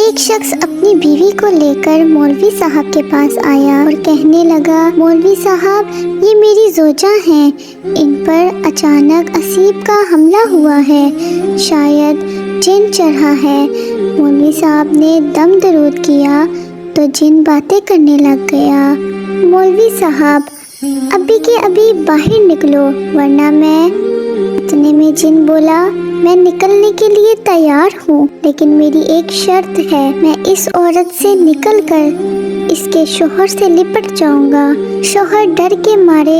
ایک شخص اپنی بیوی کو لے کر مولوی صاحب کے پاس آیا اور کہنے لگا، مولوی صاحب یہ میری زوجہ ہیں، ان پر اچانک اسیب کا حملہ ہوا ہے، شاید جن چڑھا ہے۔ مولوی صاحب نے دم درود کیا تو جن باتیں کرنے لگ گیا۔ مولوی صاحب ابھی کے ابھی باہر نکلو ورنہ میں۔ اتنے میں جن بولا، میں نکلنے کے لیے تیار ہوں، لیکن میری ایک شرط ہے، میں اس عورت سے نکل کر اس کے شوہر سے لپٹ جاؤں گا۔ شوہر ڈر کے مارے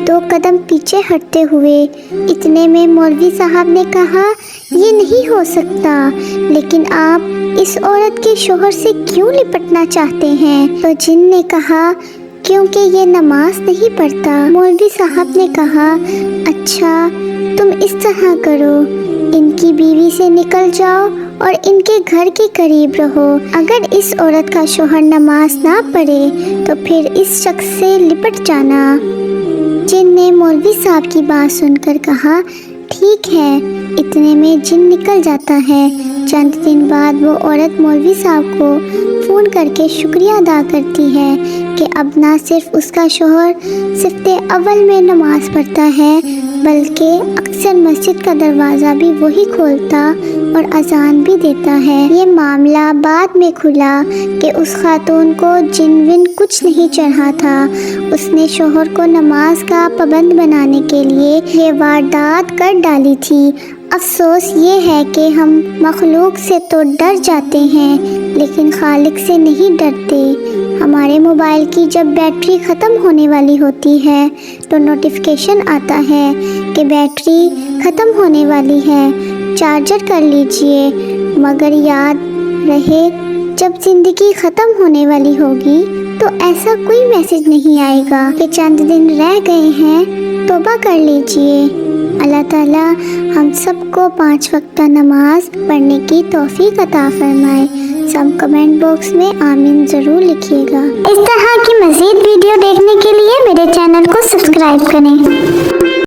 2 قدم پیچھے ہٹتے ہوئے۔ اتنے میں مولوی صاحب نے کہا، یہ نہیں ہو سکتا، لیکن آپ اس عورت کے شوہر سے کیوں لپٹنا چاہتے ہیں؟ تو جن نے کہا، کیونکہ یہ نماز نہیں پڑھتا۔ مولوی صاحب نے کہا، اچھا تم اس طرح کرو، ان کی بیوی سے نکل جاؤ اور ان کے گھر کے قریب رہو۔ اگر اس عورت کا شوہر نماز نہ پڑھے تو پھر اس شخص سے لپٹ جانا۔ جن نے مولوی صاحب کی بات سن کر کہا، ٹھیک ہے۔ اتنے میں جن نکل جاتا ہے۔ چند دن بعد وہ عورت مولوی صاحب کو فون کر کے شکریہ ادا کرتی ہے کہ اب نہ صرف اس کا شوہر صفت اول میں نماز پڑھتا ہے، بلکہ اکثر مسجد کا دروازہ بھی وہی کھولتا اور اذان بھی دیتا ہے۔ یہ معاملہ بعد میں کھلا کہ اس خاتون کو جن ون کچھ نہیں چڑھا تھا، اس نے شوہر کو نماز کا پابند بنانے کے لیے یہ واردات کر ڈالی تھی۔ افسوس یہ ہے کہ ہم مخلوق سے تو ڈر جاتے ہیں لیکن خالق سے نہیں ڈرتے۔ ہمارے موبائل کی جب بیٹری ختم ہونے والی ہوتی ہے تو نوٹیفیکیشن آتا ہے کہ بیٹری ختم ہونے والی ہے، چارجر کر لیجئے، مگر یاد رہے جب زندگی ختم ہونے والی ہوگی تو ایسا کوئی میسج نہیں آئے گا کہ چند دن رہ گئے ہیں، توبہ کر لیجئے۔ اللہ تعالیٰ ہم سب کو 5 وقتہ نماز پڑھنے کی توفیق عطا فرمائے۔ سب کمنٹ باکس میں آمین ضرور لکھیے گا۔ اس طرح کی مزید ویڈیو دیکھنے کے لیے میرے چینل کو سبسکرائب کریں۔